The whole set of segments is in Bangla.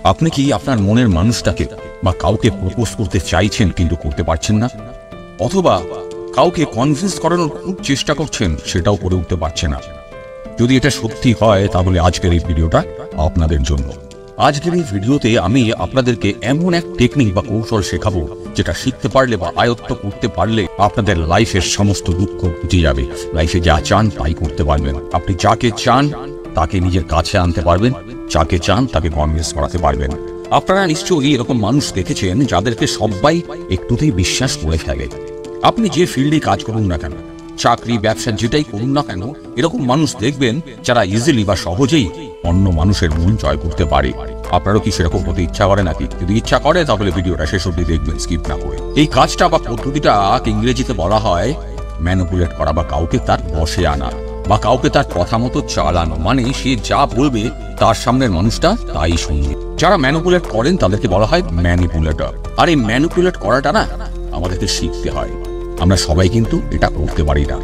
আপনি কি আপনার মনের মানুষটাকে বা কাউকে প্রপোজ করতে চাইছেন কিন্তু করতে পারছেন না, অথবা কাউকে কনভিন্স করানোর খুব চেষ্টা করছেন সেটাও করে উঠতে পারছে না? যদি এটা সত্যি হয় তাহলে আজকের এই ভিডিওটা আপনাদের জন্য। আজকের এই ভিডিওতে আমি আপনাদেরকে এমন এক টেকনিক বা কৌশল শেখাবো যেটা শিখতে পারলে বা আয়ত্ত করতে পারলে আপনাদের লাইফের সমস্ত দুঃখ ঘুচে যাবে। লাইফে যা চান তাই করতে পারবেন। আপনি যাকে চান তাকে নিজের কাছে আনতে পারবেন, যাকে চান তাকে কনভিন্স করাতে পারবেন। আপনারা নিশ্চয়ই এরকম মানুষ দেখেছেন যাদেরকে সবাই একটুতেই বিশ্বাস করে ফেলে। আপনি যে ফিল্ডে কাজ করুন না কেন, চাকরি ব্যবসা যেটাই করুন না কেন, এরকম মানুষ দেখবেন যারা ইজিলি বা সহজেই অন্য মানুষের মন জয় করতে পারে। আপনারও কি সেরকম হতে ইচ্ছা করে নাকি? যদি ইচ্ছা করে তাহলে ভিডিওটা শেষ অবধি দেখবেন, স্কিপ না করে। এই কাজটা বা পদ্ধতিটা ইংরেজিতে বলা হয় ম্যানিপুলেট করা, বা কাউকে তার বশে আনা, বা কাউকে তার কথা মতো চালানো। মানে সে যা বলবে তার সামনের মানুষটা তাই শুনবে। যারা ম্যানিপুলেট করেন তাদেরকে বলা হয় ম্যানিপুলেটর। আর এই ম্যানিপুলেট করাটা না আমাদেরকে শিখতে হয়। আমরা সবাই কিন্তু এটা করতে পারি না,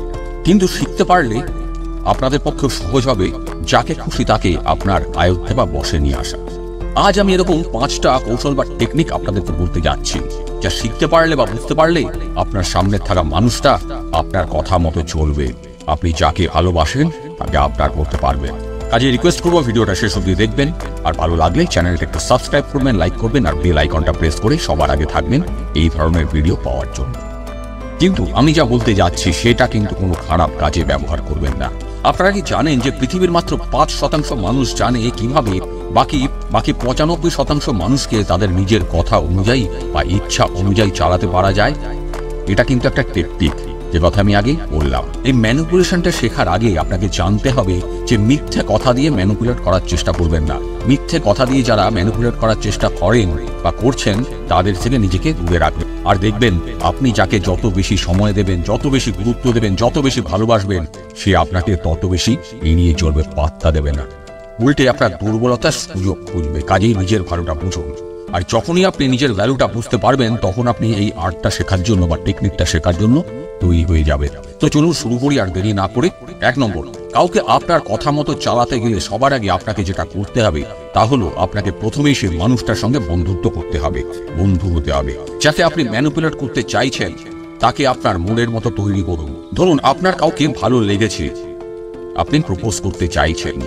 কিন্তু শিখতে পারলে আপনাদের পক্ষে সহজ হবে যাকে খুশি তাকে আপনার আয়ত্তে বা বসে নিয়ে আসা। আজ আমি এরকম 5টা কৌশল বা টেকনিক আপনাদেরকে বলতে যাচ্ছি, যা শিখতে পারলে বা বুঝতে পারলে আপনার সামনে থাকা মানুষটা আপনার কথা মতো চলবে। আপনি যাকে ভালোবাসেন তাকে আপনার করতে পারবেন। কাজে রিকোয়েস্ট করবো ভিডিওটা শেষ অবধি দেখবেন, আর ভালো লাগলে চ্যানেলটা একটু সাবস্ক্রাইব করবেন, লাইক করবেন, আর বেল আইকনটা প্রেস করে সবার আগে থাকবেন এই ধরনের ভিডিও পাওয়ার জন্য। কিন্তু আমি যা বলতে যাচ্ছি সেটা কিন্তু কোনো খারাপ কাজে ব্যবহার করবেন না। আপনারা কি জানেন যে পৃথিবীর মাত্র 5% মানুষ জানে কিভাবে বাকি 95% মানুষকে তাদের নিজের কথা অনুযায়ী বা ইচ্ছা অনুযায়ী চালাতে পারা যায়? এটা কিন্তু একটা টেকনিক, যে কথা আমি আগে বললাম। এই ম্যানিপুলেশনটা শেখার আগে আপনাকে জানতে হবে যে মিথ্যে কথা দিয়ে ম্যানিপুলেট করার চেষ্টা করবেন না। মিথ্যে কথা দিয়ে যারা ম্যানিপুলেট করার চেষ্টা করেন বা করছেন তাদের থেকে নিজেকে দূরে রাখবেন। আর দেখবেন আপনি যাকে যত বেশি সময় দেবেন, যত বেশি গুরুত্ব দেবেন, যত বেশি ভালোবাসবেন, সে আপনাকে তত বেশি এড়িয়ে চলবে, পাত্তা দেবে না। উল্টে আপনার দুর্বলতার সুযোগ খুঁজবে। কাজেই নিজের ভালোটা বুঝুন। আর যখনই আপনি নিজের ভ্যালুটা বুঝতে পারবেন তখন আপনি এই আর্টটা শেখার জন্য বা টেকনিকটা শেখার জন্য তৈরি হয়ে যাবে। তো চলুন শুরু করি আর দেরি না করে। 1 নম্বর, কাউকে আপনার কথা মতো চালাতে গেলে সবার আগে আপনাকে যেটা করতে হবে তা হলো আপনাকে প্রথমেই সেই মানুষটার সঙ্গে বন্ধুত্ব করতে হবে, বন্ধু হতে হবে। যাকে আপনি ম্যানিপুলেট করতে চাইছেন তাকে আপনার মনের মতো তৈরি করুন। ধরুন আপনার কাউকে ভালো লেগেছে, আপনি প্রপোজ করতে চাইছেন,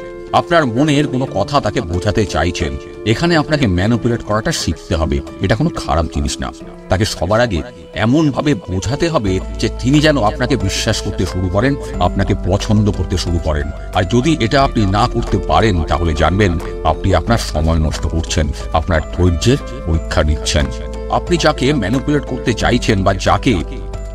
আপনার মনের কোনো কথা তাকে বোঝাতে চাইছেন। এখানে আপনাকে ম্যানিপুলেট করাটা শিখতে হবে। এটা কোনো খারাপ জিনিস না। তাকে সবার আগে এমন ভাবে বোঝাতে হবে যে তিনি যেন আপনাকে বিশ্বাস করতে শুরু করেন, আপনাকে পছন্দ করতে শুরু করেন। আর যদি এটা আপনি না করতে পারেন তাহলে জানবেন আপনি আপনার সময় নষ্ট করছেন, আপনার ধৈর্যের পরীক্ষা নিচ্ছেন। আপনি যাকে ম্যানিপুলেট করতে চাইছেন বা যাকে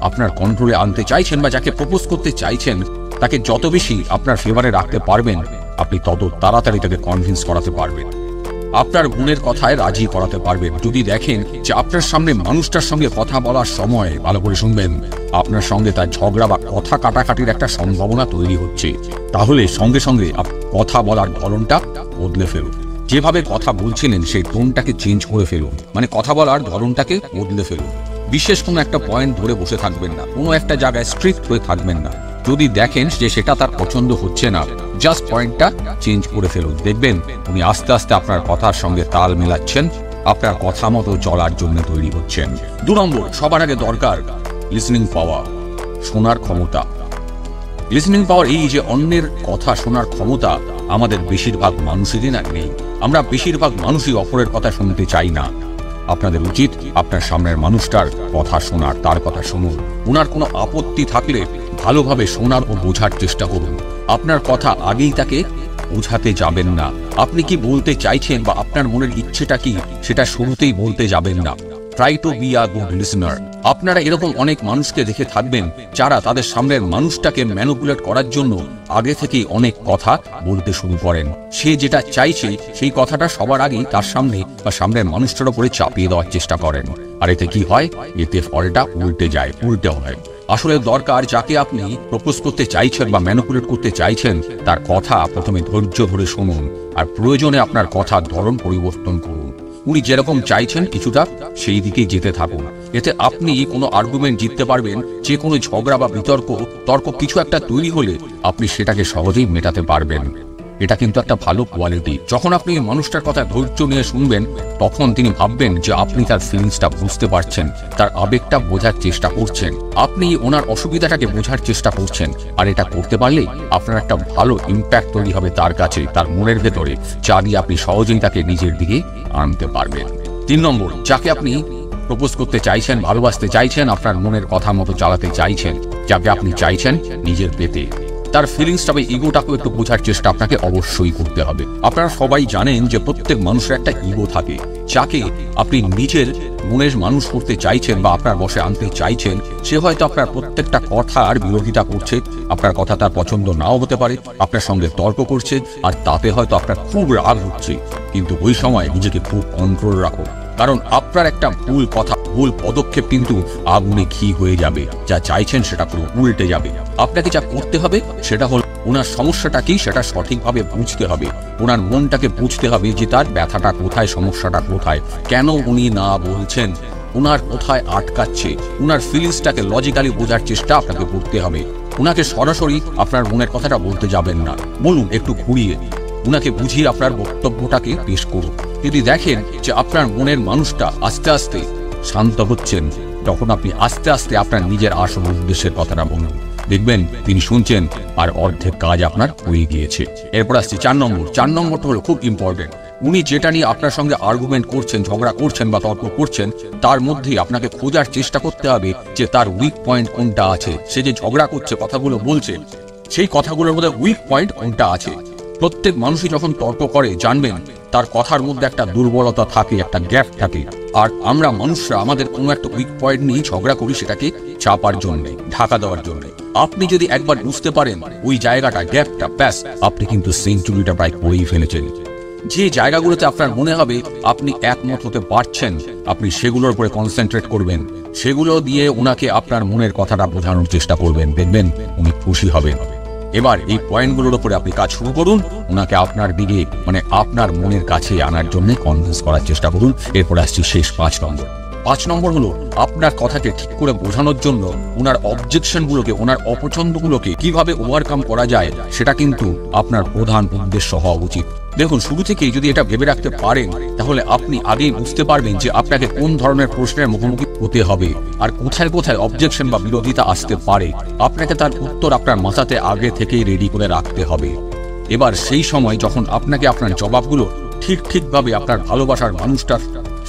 আপনার কন্ট্রোলে আনতে চাইছেন বা যাকে প্রপোজ করতে চাইছেন, তাকে যত বেশি আপনার ফেভারে রাখতে পারবেন আপনি তত তাড়াতাড়ি তাকে কনভিন্স করাতে পারবেন, আপনার গুণের কথায় রাজি করাতে পারবেন। যদি দেখেন যে আপনার সামনে মানুষটার সঙ্গে কথা বলার সময়, ভালো করে শুনবেন, আপনার সঙ্গে তার ঝগড়া বা কথা কাটাকাটির একটা সম্ভাবনা তৈরি হচ্ছে, তাহলে সঙ্গে সঙ্গে কথা বলার ধরনটা বদলে ফেলুন। যেভাবে কথা বলছিলেন সেই টোনটাকে চেঞ্জ করে ফেলুন, মানে কথা বলার ধরনটাকে বদলে ফেলুন। বিশেষ কোনো একটা পয়েন্ট ধরে বসে থাকবেন না, কোনো একটা জায়গায় স্ট্রিক্ট হয়ে থাকবেন না। যদি দেখেন যে সেটা তার পছন্দ হচ্ছে না, জাস্ট পয়েন্টটা চেঞ্জ করে ফেলুন। দেখবেন উনি আস্তে আস্তে আপনার কথার সঙ্গে তাল মেলাচ্ছেন, আপনার কথা মতো চলার জন্য তৈরি হচ্ছেন। 2 নম্বর, সবার আগে দরকার লিসনিং পাওয়ার, শোনার ক্ষমতা। লিসনিং পাওয়ার, এই যে অন্যের কথা শোনার ক্ষমতা আমাদের বেশিরভাগ মানুষেরই না নেই। আমরা বেশিরভাগ মানুষই অপরের কথা শুনতে চাই না। আপনাদের উচিত আপনার সামনের মানুষটার কথা শোনার, তার কথা শুনুন। ওনার কোনো আপত্তি থাকলে ভালোভাবে শোনার ও বোঝার চেষ্টা করুন। আপনার কথা আগেই তাকে বোঝাতে যাবেন না। আপনি কি বলতে চাইছেন বা আপনার মনের ইচ্ছেটা কি সেটা শুরুতেই বলতে যাবেন না। Try to be a good listener. আপনারা এরকম অনেক মানুষকে দেখে থাকবেন যারা তাদের সামনের মানুষটাকে ম্যানিপুলেট করার জন্য আগে থেকেই অনেক কথা বলতে শুরু করেন। সে যেটা চাইছে সেই কথাটা সবার আগেই তার সামনে বা সামনের মানুষটার উপরে চাপিয়ে দেওয়ার চেষ্টা করেন। আর এতে কি হয়? এতে ফলটা উল্টে যায়, উল্টে হয়। আসলে দরকার যাকে আপনি প্রপোজ করতে চাইছেন বা ম্যানিপুলেট করতে চাইছেন তার কথা প্রথমে ধৈর্য ধরে শুনুন, আর প্রয়োজনে আপনার কথার ধরন পরিবর্তন করুন। উনি যেরকম চাইছেন কিছুটা সেই দিকেই যেতে থাকুন। এতে আপনি কোনো আর্গুমেন্ট জিততে পারবেন। যে কোনো ঝগড়া বা তর্ক কিছু একটা তৈরি হলে আপনি সেটাকে সহজেই মেটাতে পারবেন। এটা কিন্তু একটা ভালো কোয়ালিটি। যখন আপনি এই মানুষটার কথা ধৈর্য নিয়ে শুনবেন, তখন তিনি ভাববেন যে আপনি তার ফিলিংসটা বুঝতে পারছেন, তার আবেগটা বোঝার চেষ্টা করছেন, আপনি ওনার অসুবিধাটাকে বোঝার চেষ্টা করছেন। আর এটা করতে পারলে আপনার একটা ভালো ইম্প্যাক্ট তৈরি হবে তার কাছে, তার মনের ভেতরে, যা দিয়ে আপনি সহজেই তাকে নিজের দিকে আনতে পারবেন। 3 নম্বর, যাকে আপনি প্রপোজ করতে চাইছেন, ভালোবাসতে চাইছেন, আপনার মনের কথা মতো চালাতে চাইছেন, যাকে আপনি চাইছেন নিজের পেতে, তার ফিলিংসটা বা ইগোটাকে একটু বোঝার চেষ্টা আপনাকে অবশ্যই করতে হবে। আপনারা সবাই জানেন যে প্রত্যেক মানুষের একটা ইগো থাকে, যাকে আপনি নিজের মনের মানুষ করতে চাইছেন বা আপনার বশে আনতে চাইছেন। সে হয়তো আপনার প্রত্যেকটা কথার বিরোধিতা করছে, আপনার কথা তার পছন্দ নাও হতে পারে, আপনার সঙ্গে তর্ক করছে, আর তাতে হয়তো আপনার খুব রাগ হচ্ছে। কিন্তু ওই সময় নিজেকে খুব কন্ট্রোল রাখো, কারণ আপনার একটা ভুল কথা, ভুল পদক্ষেপ কিন্তু আগুনে ঘি হয়ে যাবে। যা চাইছেন সেটা পুরো উল্টে যাবে। আপনাকে যা করতে হবে সেটা হলো ওনার সমস্যাটা কি সেটা সঠিকভাবে বুঝতে হবে, ওনার মনটাকে বুঝতে হবে যে তার ব্যথাটা কোথায়, সমস্যাটা কোথায়, কেন উনি না বলছেন, ওনার কোথায় আটকাচ্ছে। ওনার ফিলিংসটাকে লজিক্যালি বোঝার চেষ্টা আপনাকে করতে হবে। ওনাকে সরাসরি আপনার মনের কথাটা বলতে যাবেন না, বলুন একটু ঘুরিয়ে, ওনাকে বুঝিয়ে আপনার বক্তব্যটাকে পেশ করুন। যদি দেখেন যে আপনার মনের মানুষটা আস্তে আস্তে শান্ত হচ্ছেন, তখন আপনি আস্তে আস্তে আপনার নিজের আসল উদ্দেশ্যের কথাটা বলুন, দেখবেন তিনি শুনছেন আর অর্ধেক কাজ আপনার হয়ে গিয়েছে। এরপর আসছে 4 নম্বর। 4 নম্বরটা হলো খুব ইম্পর্টেন্ট। উনি যেটা নিয়ে আপনার সঙ্গে আর্গুমেন্ট করছেন, ঝগড়া করছেন বা তর্ক করছেন, তার মধ্যেই আপনাকে খোঁজার চেষ্টা করতে হবে যে তার উইক পয়েন্ট কোনটা আছে। সে যে ঝগড়া করছে, কথাগুলো বলছে, সেই কথাগুলোর মধ্যে উইক পয়েন্ট কোনটা আছে। প্রত্যেক মানুষই যখন তর্ক করে, জানবেন তার কথার মধ্যে একটা দুর্বলতা থাকে, একটা গ্যাপ থাকে। আর আমরা মানুষরা আমাদের কোনো একটা উইক পয়েন্ট নিয়ে ঝগড়া করি, সেটাকে চাপার জন্যে, ঢাকা দেওয়ার জন্যে। আপনি যদি একবার বুঝতে পারেন ওই জায়গাটা, গ্যাপটা, ব্যাস আপনি কিন্তু সেঞ্চুরিটা প্রায় করেই ফেলেছেন। যে জায়গাগুলোতে আপনার মনে হবে আপনি একমত হতে পারছেন, আপনি সেগুলোর উপরে কনসেন্ট্রেট করবেন, সেগুলো দিয়ে ওনাকে আপনার মনের কথাটা বোঝানোর চেষ্টা করবেন, দেখবেন উনি খুশি হবেন। এবার এই পয়েন্টগুলোর উপরে আপনি কাজ শুরু করুন, ওনাকে আপনার দিকে, মানে আপনার মনের কাছে আনার জন্য কনভিন্স করার চেষ্টা করুন। এরপর আসছি শেষ 5 নম্বর। 5 নম্বর হলো আপনার কথাকে ঠিক করে বোঝানোর জন্য ওনার অবজেকশনগুলোকে, ওনার অপছন্দগুলোকে কিভাবে ওভারকাম করা যায়, সেটা কিন্তু আপনার প্রধান উদ্দেশ্য হওয়া উচিত। দেখুন, শুরু থেকেই যদি এটা ভেবে রাখতে পারেন, তাহলে আপনি আগেই বুঝতে পারবেন যে আপনাকে কোন ধরনের প্রশ্নের মুখোমুখি হতে হবে আর কোথায় কোথায় অবজেকশন বা বিরোধিতা আসতে পারে। আপনাকে তার উত্তর আপনার মাথাতে আগে থেকেই রেডি করে রাখতে হবে। এবার সেই সময় যখন আপনাকে আপনার জবাবগুলো ঠিকভাবে আপনার ভালোবাসার মানুষটার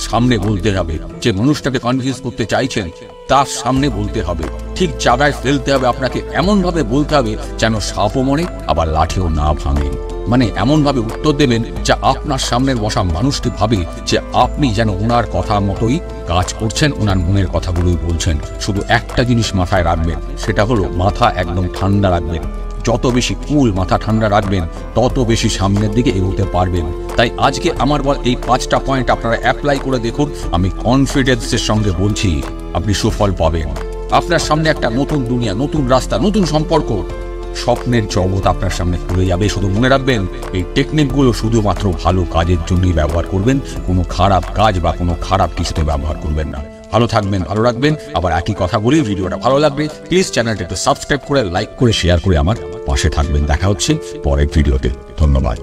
সামনে বলতে হবে, যে মানুষটাকে কনভিন্স করতে চাইছেন তার সামনে বলতে হবে, ঠিক জায়গায় ফেলতে হবে। আপনাকে এমনভাবে বলতে হবে যেন সাপও মরে আবার লাঠিও না ভাঙে। মানে এমনভাবে উত্তর দেবেন যা আপনার সামনের বসা মানুষটি ভাবে যে আপনি যেন ওনার কথা মতোই কাজ করছেন, ওনার মনের কথাগুলোই বলছেন। শুধু একটা জিনিস মাথায় রাখবেন, সেটা হলো মাথা একদম ঠান্ডা রাখবেন। যত বেশি কুল, মাথা ঠান্ডা রাখবেন, তত বেশি সামনের দিকে এগোতে পারবেন। তাই আজকে আমার বল এই 5টা পয়েন্ট আপনারা অ্যাপ্লাই করে দেখুন। আমি কনফিডেন্সের সঙ্গে বলছি আপনি সুফল পাবেন। আপনার সামনে একটা নতুন দুনিয়া, নতুন রাস্তা, নতুন সম্পর্ক, স্বপ্নের জগৎ আপনার সামনে খুলে যাবে। শুধু মনে রাখবেন, এই টেকনিকগুলো শুধুমাত্র ভালো কাজের জন্যই ব্যবহার করবেন, কোনো খারাপ কাজ বা কোনো খারাপ কিছুতে ব্যবহার করবেন না। ভালো থাকবেন, ভালো রাখবেন। আবার একই কথা বলি, ভিডিওটা ভালো লাগবে প্লিজ চ্যানেলটা একটু সাবস্ক্রাইব করে, লাইক করে, শেয়ার করে আমার পাশে থাকবেন। দেখা হচ্ছে পরের ভিডিওতে। ধন্যবাদ।